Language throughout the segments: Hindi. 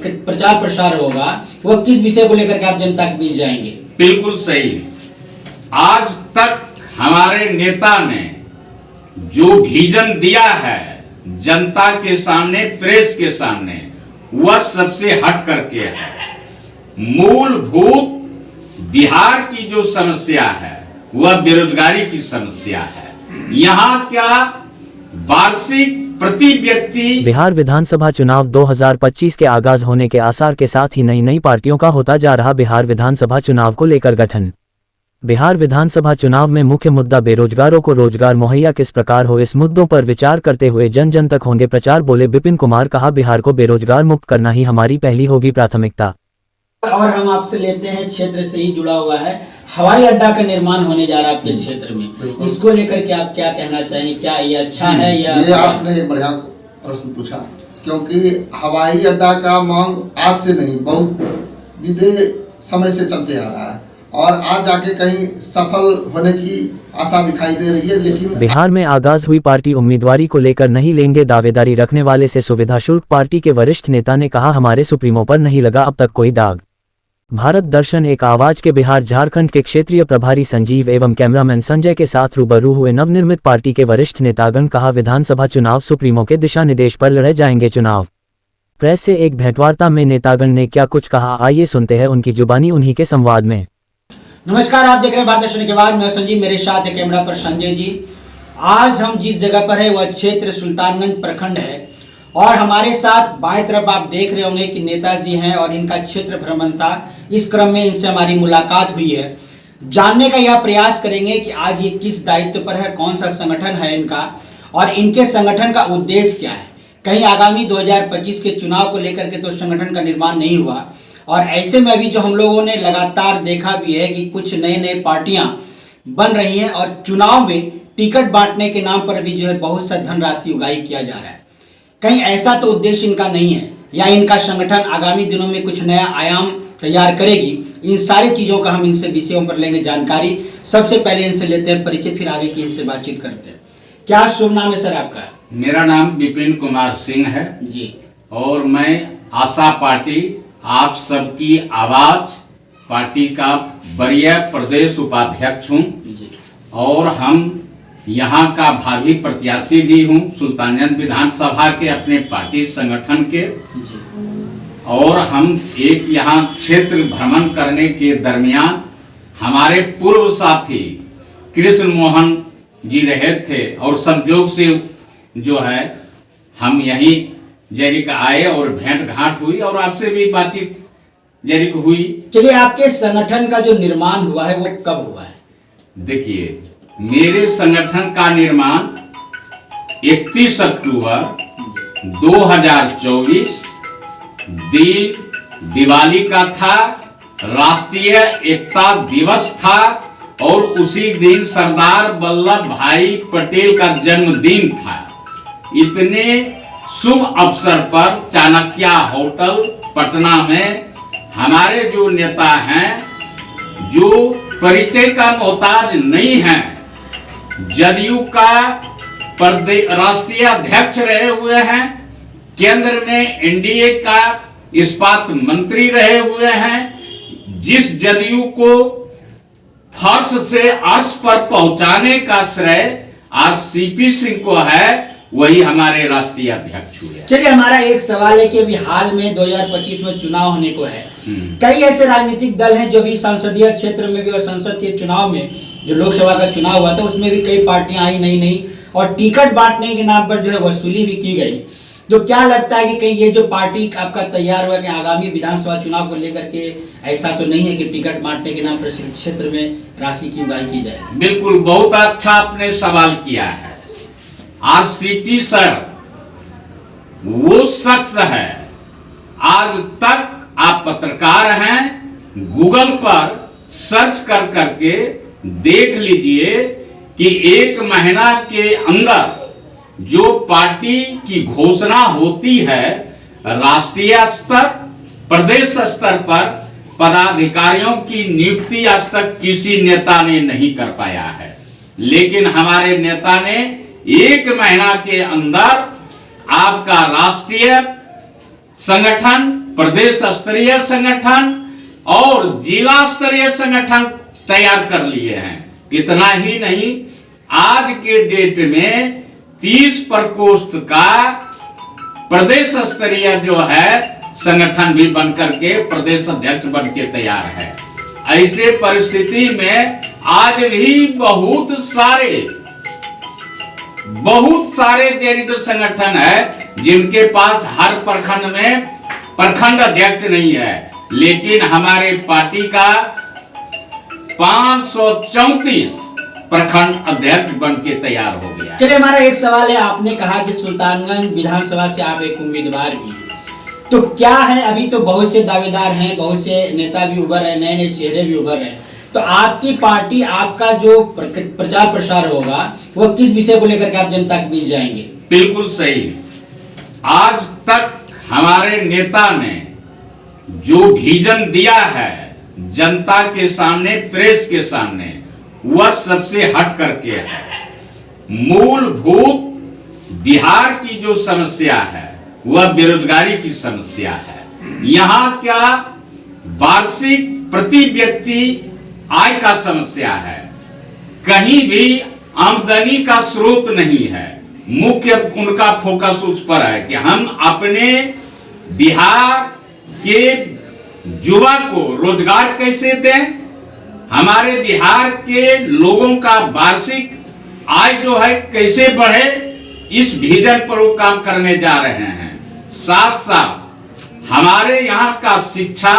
प्रचार प्रसार होगा वह किस विषय को लेकर के आप जनता के बीच जाएंगे? बिल्कुल सही। आज तक हमारे नेता ने जो विजन दिया है जनता के सामने, प्रेस के सामने, वह सबसे हट करके है। मूलभूत बिहार की जो समस्या है वह बेरोजगारी की समस्या है। यहाँ क्या वार्षिक प्रति व्यक्ति बिहार विधानसभा चुनाव 2025 के आगाज होने के आसार के साथ ही नई नई पार्टियों का होता जा रहा बिहार विधानसभा चुनाव को लेकर गठन। बिहार विधानसभा चुनाव में मुख्य मुद्दा बेरोजगारों को रोजगार मुहैया किस प्रकार हो, इस मुद्दों पर विचार करते हुए जन जन तक होंगे प्रचार, बोले विपिन कुमार। कहा, बिहार को बेरोजगार मुक्त करना ही हमारी पहली होगी प्राथमिकता। और हम आपसे लेते हैं, क्षेत्र से ही जुड़ा हुआ है, हवाई अड्डा का निर्माण होने जा रहा है आपके क्षेत्र में, इसको लेकर के आप क्या कहना चाहेंगे? क्या ये अच्छा है या? ये आपने एक बढ़िया प्रश्न पूछा, क्योंकि हवाई अड्डा का मांग आज से नहीं, बहुत बीते समय से चलते आ रहा है और आज जाके कहीं सफल होने की आशा दिखाई दे रही है। लेकिन बिहार में आगाज हुई पार्टी उम्मीदवारी को लेकर नहीं लेंगे दावेदारी रखने वाले से सुविधा शुल्क। पार्टी के वरिष्ठ नेता ने कहा, हमारे सुप्रीमो पर नहीं लगा अब तक कोई दाग। भारत दर्शन एक आवाज के बिहार झारखंड के क्षेत्रीय प्रभारी संजीव एवं कैमरामैन संजय के साथ रूबरू हुए नवनिर्मित पार्टी के वरिष्ठ नेतागण। कहा, विधानसभा चुनाव सुप्रीमो के दिशा निर्देश पर लड़े जाएंगे चुनाव। प्रेस से एक भेंटवार्ता में नेतागण ने क्या कुछ कहा, आइए सुनते हैं उनकी जुबानी उन्हीं के संवाद में। नमस्कार, आप देख रहे हैं भारत दर्शन के बाद, मैं संजीव, मेरे साथ है कैमरा पर संजय जी। आज हम जिस जगह पर है वह क्षेत्र सुल्तानगंज प्रखंड है और हमारे साथ बाएं तरफ आप देख रहे होंगे कि नेताजी हैं और इनका क्षेत्र भ्रमण था। इस क्रम में इनसे हमारी मुलाकात हुई है। जानने का यह प्रयास करेंगे कि आज ये किस दायित्व पर है, कौन सा संगठन है इनका और इनके संगठन का उद्देश्य क्या है। कहीं आगामी 2025 के चुनाव को लेकर के तो संगठन का निर्माण नहीं हुआ और ऐसे में अभी जो हम लोगों ने लगातार देखा भी है कि कुछ नए नए पार्टियां बन रही हैं और चुनाव में टिकट बांटने के नाम पर अभी जो है बहुत सा धनराशि उगाही किया जा रहा है। कहीं ऐसा तो उद्देश्य इनका नहीं है या इनका संगठन आगामी दिनों में कुछ नया आयाम तैयार करेगी। इन सारी चीज़ों का हम इनसे विषयों पर लेंगे जानकारी। सबसे पहले इनसे लेते हैं परिचय, फिर आगे की इनसे बातचीत करते हैं। क्या शुभ नाम है सर आपका? मेरा नाम विपिन कुमार सिंह है जी और मैं आशा पार्टी आप सबकी आवाज पार्टी का वरीय प्रदेश उपाध्यक्ष हूँ और हम यहाँ का भावी प्रत्याशी भी हूँ सुल्तानगंज विधानसभा के अपने पार्टी संगठन के। और हम एक यहाँ क्षेत्र भ्रमण करने के दरमियान हमारे पूर्व साथी कृष्ण मोहन जी रहे थे और संयोग से जो है हम यहीं जरिक आए और भेंट घाट हुई और आपसे भी बातचीत जरिक हुई। चलिए, आपके संगठन का जो निर्माण हुआ है वो कब हुआ है? देखिए, मेरे संगठन का निर्माण 31 अक्टूबर 2024 दिन दिवाली का था, राष्ट्रीय एकता दिवस था और उसी दिन सरदार वल्लभ भाई पटेल का जन्मदिन था। इतने शुभ अवसर पर चाणक्य होटल पटना में हमारे जो नेता हैं जो परिचय का मोहताज नहीं हैं, जदयू का राष्ट्रीय अध्यक्ष रहे हुए हैं, केंद्र में एनडीए का इस्पात मंत्री रहे हुए हैं, जिस जदयू को फर्श से अर्श पर पहुंचाने का श्रेय आज सीपी सिंह को है, वही हमारे राष्ट्रीय अध्यक्ष हुए। चलिए, हमारा एक सवाल है कि अभी हाल में 2025 में चुनाव होने को है। कई ऐसे राजनीतिक दल हैं जो भी संसदीय क्षेत्र में भी और संसद के चुनाव में जो लोकसभा का चुनाव हुआ था उसमें भी कई पार्टियां आई नई नई और टिकट बांटने के नाम पर जो है वसूली भी की गई। तो क्या लगता है कि कहीं ये जो पार्टी आपका तैयार हुआ कि आगामी विधानसभा चुनाव को लेकर के ऐसा तो नहीं है कि टिकट बांटने के नाम पर क्षेत्र में राशि की उगाही की जाए? बिल्कुल, बहुत अच्छा आपने सवाल किया है। आरसीपी सर वो शख्स है, आज तक आप पत्रकार हैं, गूगल पर सर्च कर करके देख लीजिए कि एक महीना के अंदर जो पार्टी की घोषणा होती है राष्ट्रीय स्तर प्रदेश स्तर पर पदाधिकारियों की नियुक्ति आज तक किसी नेता ने नहीं कर पाया है, लेकिन हमारे नेता ने एक महीना के अंदर आपका राष्ट्रीय संगठन प्रदेश स्तरीय संगठन और जिला स्तरीय संगठन तैयार कर लिए हैं। इतना ही नहीं, आज के डेट में 30 प्रकोष्ठ का प्रदेश स्तरीय जो है संगठन भी बनकर के प्रदेश अध्यक्ष बन के तैयार है। ऐसे परिस्थिति में आज भी बहुत सारे जैसे संगठन है जिनके पास हर प्रखंड में प्रखंड अध्यक्ष नहीं है, लेकिन हमारे पार्टी का 534 प्रखंड अध्यक्ष बन के तैयार हो गया। चलिए, हमारा एक सवाल है, आपने कहा कि सुल्तानगंज विधानसभा से आप एक उम्मीदवार भी हैं, तो क्या है, अभी तो बहुत से दावेदार हैं, बहुत से नेता भी उभर रहे, नए नए चेहरे भी उभर रहे हैं, तो आपकी पार्टी, आपका जो प्रचार प्रसार होगा वो किस विषय को लेकर के आप जनता के बीच जाएंगे? बिल्कुल सही। आज तक हमारे नेता ने जो विजन दिया है जनता के सामने, प्रेस के सामने, वह सबसे हट करके है। मूलभूत बिहार की जो समस्या है वह बेरोजगारी की समस्या है। यहाँ क्या वार्षिक प्रति व्यक्ति आय का समस्या है, कहीं भी आमदनी का स्रोत नहीं है। मुख्य उनका फोकस उस पर है कि हम अपने बिहार के युवा को रोजगार कैसे दें, हमारे बिहार के लोगों का वार्षिक आय जो है कैसे बढ़े, इस विजन पर वो काम करने जा रहे हैं। साथ साथ हमारे यहाँ का शिक्षा,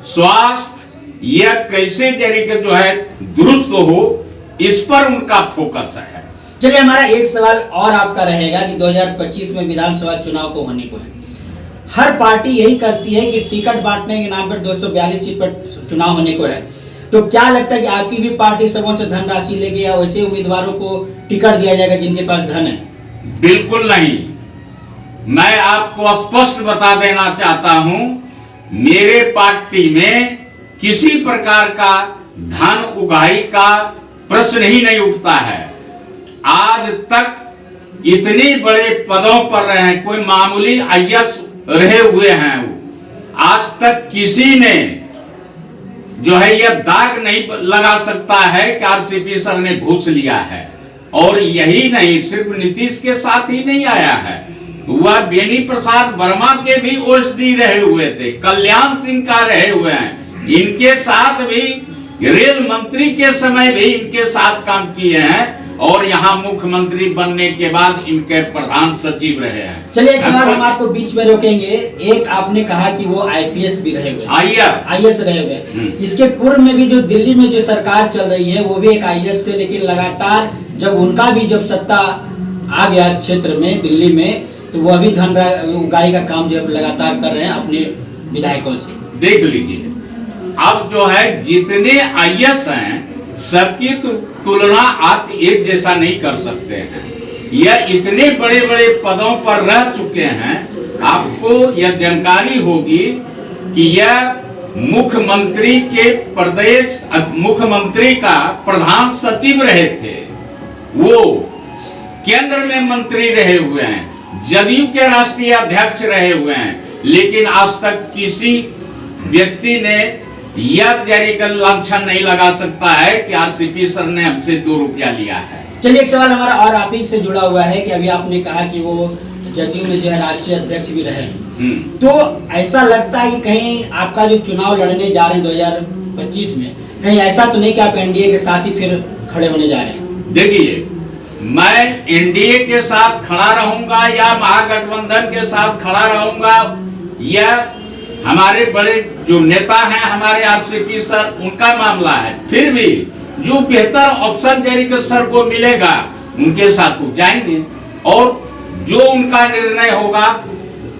स्वास्थ्य, यह कैसे तरीके जो है दुरुस्त हो, इस पर उनका फोकस है। चलिए, हमारा एक सवाल और आपका रहेगा कि 2025 में विधानसभा चुनाव को होने को है। हर पार्टी यही करती है कि टिकट बांटने के नाम पर 242 सीट पर चुनाव होने को है, तो क्या लगता है कि आपकी भी पार्टी सबों से धनराशि लेगी या वैसे उम्मीदवारों को टिकट दिया जाएगा जिनके पास धन है? बिल्कुल नहीं। मैं आपको स्पष्ट बता देना चाहता हूं, मेरे पार्टी में किसी प्रकार का धन उगाही का प्रश्न ही नहीं उठता है। आज तक इतने बड़े पदों पर रहे हैं, कोई मामूली आईएएस रहे हुए हैं, आज तक किसी ने जो है यह दाग नहीं लगा सकता है कि आरसीपी सर ने घूस लिया है। और यही नहीं, सिर्फ नीतीश के साथ ही नहीं आया है, वह बेनी प्रसाद वर्मा के भी ओएसडी रहे हुए थे, कल्याण सिंह का रहे हुए हैं, इनके साथ भी रेल मंत्री के समय भी इनके साथ काम किए हैं, और यहाँ मुख्यमंत्री बनने के बाद इनके प्रधान सचिव रहे हैं। चलिए, एक सवाल हम आपको बीच में रोकेंगे। एक आपने कहा कि वो आईपीएस भी रहे हुए, आईएएस रहे हुए, इसके पूर्व में भी जो दिल्ली में जो सरकार चल रही है वो भी एक आईएएस थे, लेकिन लगातार जब उनका भी जब सत्ता आ गया क्षेत्र में दिल्ली में, तो वह भी धन उगाही का काम जो लगातार कर रहे हैं अपने विधायकों से। देख लीजिए, अब जो है जितने आईएएस हैं सबकी तुलना आप एक जैसा नहीं कर सकते हैं। यह इतने बड़े बड़े पदों पर रह चुके हैं, आपको यह जानकारी होगी कि यह मुख्यमंत्री के प्रदेश मुख्यमंत्री का प्रधान सचिव रहे थे, वो केंद्र में मंत्री रहे हुए हैं, जदयू के राष्ट्रीय अध्यक्ष रहे हुए हैं, लेकिन आज तक किसी व्यक्ति ने यह जारी का लांछन नहीं लगा सकता है कि आरसीपी सर ने हमसे 2 रुपया लिया है। चलिए, एक सवाल हमारा और आप ही से जुड़ा हुआ है कि अभी आपने कहा कि वो जदयू में जो है राष्ट्रीय अध्यक्ष भी रहे, तो ऐसा लगता है कि कहीं आपका जो चुनाव लड़ने जा रहे हैं 2025 में, कहीं ऐसा तो नहीं कि आप एनडीए के साथ ही फिर खड़े होने जा रहे हैं? देखिए, मैं एनडीए के साथ खड़ा रहूंगा या महागठबंधन के साथ खड़ा रहूंगा, यह हमारे बड़े जो नेता हैं हमारे आरसीपी सर, उनका मामला है। फिर भी जो बेहतर ऑप्शन जरिए सर को मिलेगा उनके साथ हो जाएंगे, और जो उनका निर्णय होगा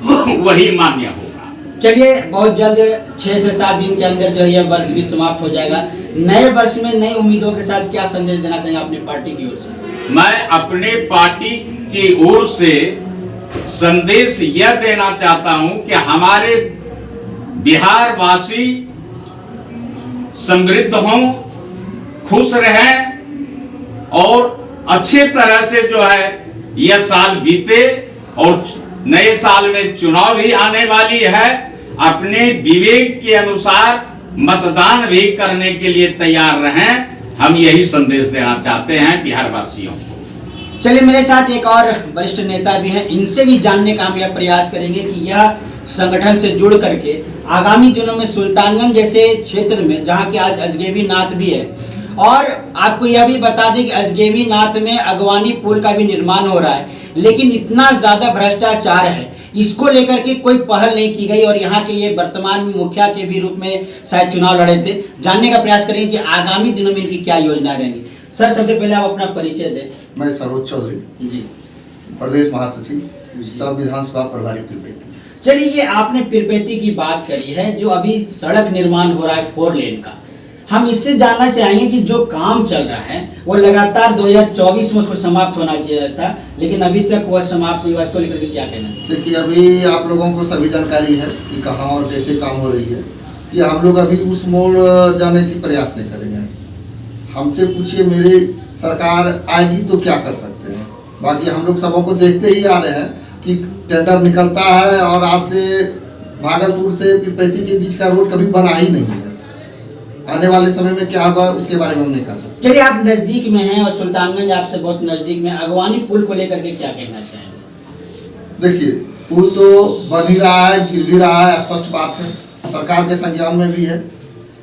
वही मान्य होगा। चलिए, बहुत जल्द 6 से 7 दिन के अंदर जो यह वर्ष भी समाप्त हो जाएगा। नए वर्ष में नई उम्मीदों के साथ क्या संदेश देना चाहेंगे अपनी पार्टी की ओर से? मैं अपने पार्टी की ओर से संदेश यह देना चाहता हूं कि हमारे बिहार वासी समृद्ध हों, खुश रहें और अच्छे तरह से जो है यह साल बीते, और नए साल में चुनाव भी आने वाली है। अपने विवेक के अनुसार मतदान भी करने के लिए तैयार रहें। हम यही संदेश देना चाहते हैं बिहार वासियों को। चलिए, मेरे साथ एक और वरिष्ठ नेता भी हैं, इनसे भी जानने का हम यह प्रयास करेंगे कि यह संगठन से जुड़ करके आगामी दिनों में सुल्तानगंज जैसे क्षेत्र में, जहां कि आज अजगैबी नाथ भी है, और आपको यह भी बता दें कि अजगैबी नाथ में अगवानी पुल का भी निर्माण हो रहा है, लेकिन इतना ज्यादा भ्रष्टाचार है, इसको लेकर के कोई पहल नहीं की गई। और यहाँ के ये वर्तमान में मुखिया के भी रूप में शायद चुनाव लड़े थे। जानने का प्रयास करेंगे कि आगामी दिनों में इनकी क्या योजना रहेंगी। सर, सबसे पहले आप अपना परिचय दें। मैं सरोज चौधरी जी, प्रदेश महासचिव, सब विधानसभा प्रभारी पीरपैती। चलिए, ये आपने पीरपैती की बात करी है, जो अभी सड़क निर्माण हो रहा है 4 लेन का, हम इससे जानना चाहेंगे कि जो काम चल रहा है वो लगातार 2024 में उसको समाप्त होना चाहिए था, लेकिन अभी तक वह समाप्त नहीं हुआ। इसको लेकर के क्या कहना है? देखिए, अभी आप लोगों को सभी जानकारी है कि कहाँ और कैसे काम हो रही है। ये हम लोग अभी उस मोड़ जाने की प्रयास नहीं करेंगे। हमसे पूछिए, मेरी सरकार आएगी तो क्या कर सकते हैं। बाकी हम लोग सबों को देखते ही आ रहे हैं कि टेंडर निकलता है और आज से भागलपुर से पीरपैती के बीच का रोड कभी बना ही नहीं है। आने वाले समय में क्या होगा उसके बारे में हम नहीं कर सकते। चलिए, आप नजदीक में हैं और सुल्तानगंज आपसे बहुत नजदीक में, अगवानी पुल को लेकर के क्या कहना चाहेंगे? देखिए, पुल तो बन ही रहा है, गिर भी रहा है, स्पष्ट बात है, सरकार के संज्ञान में भी है,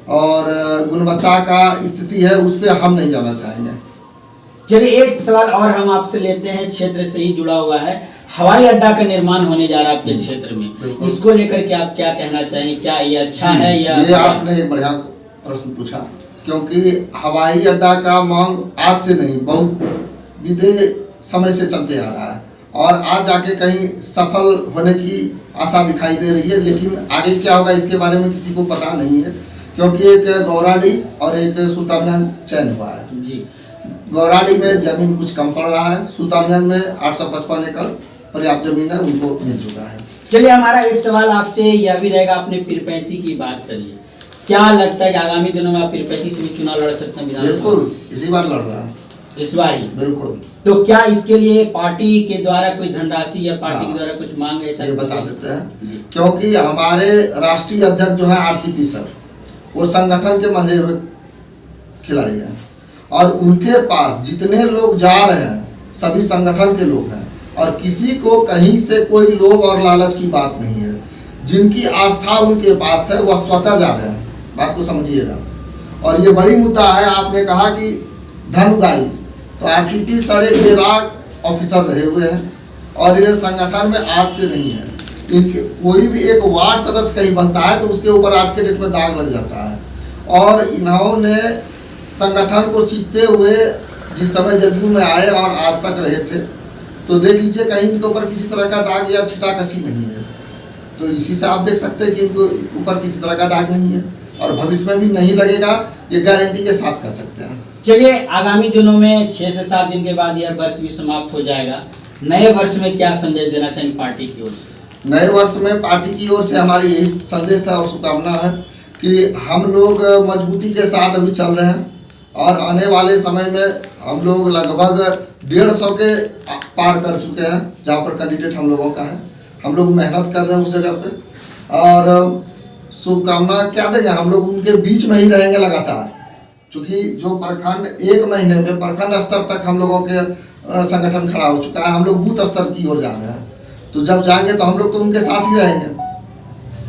और गुणवत्ता का स्थिति है उस पर हम नहीं जाना चाहेंगे। चलिए, एक सवाल और हम आपसे लेते हैं, क्षेत्र से ही जुड़ा हुआ है। हवाई अड्डा का निर्माण होने जा रहा है आपके क्षेत्र में, इसको लेकर के आप क्या कहना चाहेंगे? क्या ये अच्छा है या? ये आपने एक बढ़िया प्रश्न पूछा, क्योंकि हवाई अड्डा का मांग आज से नहीं, बहुत बीते समय से चलते आ रहा है, और आज जाके कहीं सफल होने की आशा दिखाई दे रही है। लेकिन आगे क्या होगा इसके बारे में किसी को पता नहीं है, क्योंकि एक गौराडी और एक सुल्तानगंज चयन हुआ है। जी, गौराडी में जमीन कुछ कम पड़ रहा है, सुल्तानगंज में 855 एकड़ पर्याप्त जमीन है, उनको मिल चुका है। चलिए, हमारा एक सवाल आपसे यह भी रहेगा, आपने पीरपैती की बात करी है, क्या लगता है कि आगामी दिनों में आप पीरपैती से भी चुनाव लड़ सकते हैं विधानसभा? बिल्कुल, इसी बार लड़ रहा है, इस बार ही। बिल्कुल। तो क्या इसके लिए पार्टी के द्वारा कोई धनराशि या पार्टी के द्वारा कुछ मांग है? ये बता देते हैं, क्योंकि हमारे राष्ट्रीय अध्यक्ष जो है आरसीपी सर, वो संगठन के मंजे हुए खिलाड़ी हैं, और उनके पास जितने लोग जा रहे हैं सभी संगठन के लोग हैं, और किसी को कहीं से कोई लोभ और लालच की बात नहीं है। जिनकी आस्था उनके पास है वह स्वतः जा रहे हैं, बात को समझिएगा। और ये बड़ी मुद्दा है, आपने कहा कि धन उगाही, तो आरसीपी सर एक बेदाग ऑफिसर रहे हुए हैं, और ये संगठन में आज से नहीं है। इनके कोई भी एक वार्ड सदस्य कहीं बनता है तो उसके ऊपर आज के डेट में दाग लग जाता है, और इन्होंने संगठन को सीखते हुए जिस समय जदयू में आए और आज तक रहे थे, तो देख लीजिए कहीं इनके ऊपर किसी तरह का दाग या छिटाकसी नहीं है। तो इसी से आप देख सकते हैं कि इनको ऊपर किसी तरह का दाग नहीं है, और भविष्य में भी नहीं लगेगा, ये गारंटी के साथ कर सकते हैं। चलिए, आगामी दिनों में 6 से 7 दिन के बाद यह वर्ष भी समाप्त हो जाएगा। नए वर्ष में क्या संदेश देना चाहिए पार्टी की ओर से? नए वर्ष में पार्टी की ओर से हमारी यही संदेश है और शुभकामना है कि हम लोग मजबूती के साथ अभी चल रहे हैं, और आने वाले समय में हम लोग लगभग 150 के पार कर चुके हैं, जहाँ पर कैंडिडेट हम लोगों का है। हम लोग मेहनत कर रहे हैं उस जगह पे, और शुभकामना क्या देंगे, हम लोग उनके बीच में ही रहेंगे लगातार, क्योंकि जो प्रखंड 1 महीने में प्रखंड स्तर तक हम लोगों के संगठन खड़ा हो चुका है, हम लोग बूथ स्तर की ओर जा रहे हैं। तो जब जाएंगे तो हम लोग तो उनके साथ ही रहेंगे,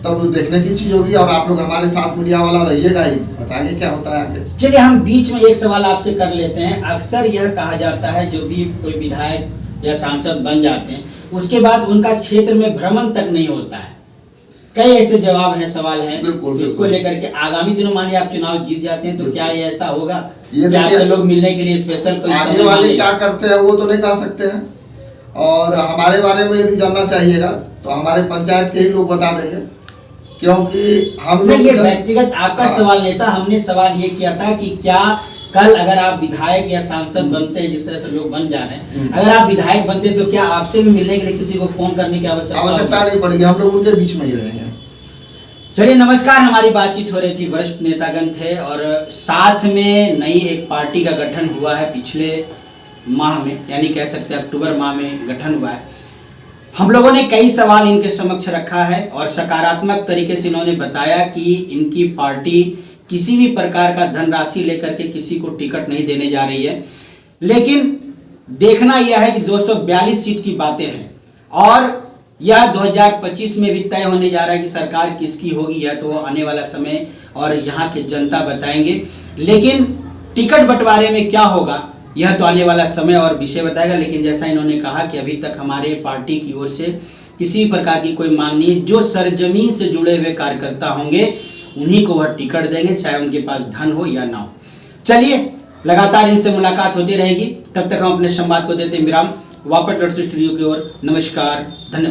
तब देखने की चीज होगी, और आप लोग हमारे साथ मीडिया वाला रहिएगा ही, बताएंगे क्या होता है आगे। चलिए, हम बीच में एक सवाल आपसे कर लेते हैं। अक्सर यह कहा जाता है जो भी कोई विधायक या सांसद बन जाते हैं उसके बाद उनका क्षेत्र में भ्रमण तक नहीं होता है। कई ऐसे जवाब हैं, सवाल हैं, बिल्कुल, इसको लेकर के आगामी दिनों मानिए आप चुनाव जीत जाते हैं तो क्या ये ऐसा होगा ये कि आपसे लोग मिलने के लिए स्पेशल कोई आगे वाले क्या करते हैं वो तो नहीं कह सकते हैं, और हमारे बारे में यदि जानना चाहिएगा तो हमारे पंचायत के ही लोग बता देंगे, क्योंकि हम लोग ये व्यक्तिगत आपका सवाल नहीं था। हमने सवाल ये किया था कि क्या कल अगर आप विधायक या सांसद बनते हैं, जिस तरह से लोग बन जा रहे हैं, अगर आप विधायक बनते तो क्या आपसे भी मिलने के लिए किसी को फोन करने की आवश्यकता नहीं पड़ेगी, हम लोग उनके बीच में ही रहेंगे। चलिए, नमस्कार, हमारी बातचीत हो रही थी, वरिष्ठ नेतागण थे, और साथ में नई एक पार्टी का गठन हुआ है पिछले माह में, यानी कह सकते हैं अक्टूबर माह में गठन हुआ है। हम लोगों ने कई सवाल इनके समक्ष रखा है और सकारात्मक तरीके से इन्होंने बताया कि इनकी पार्टी किसी भी प्रकार का धनराशि लेकर के किसी को टिकट नहीं देने जा रही है। लेकिन देखना यह है कि 242 सीट की बातें हैं और यह 2025 में भी तय होने जा रहा है कि सरकार किसकी होगी, यह तो आने वाला समय और यहाँ के जनता बताएंगे। लेकिन टिकट बंटवारे में क्या होगा यह तो आने वाला समय और विषय बताएगा। लेकिन जैसा इन्होंने कहा कि अभी तक हमारे पार्टी की ओर से किसी प्रकार की कोई मांग नहीं है। जो सरजमीन से जुड़े हुए कार्यकर्ता होंगे उन्हीं को वह टिकट देंगे, चाहे उनके पास धन हो या ना हो। चलिए, लगातार इनसे मुलाकात होती रहेगी। तब तक हम अपने संवाद को देते हैं विराम। वापस स्टूडियो की ओर नमस्कार, धन्यवाद।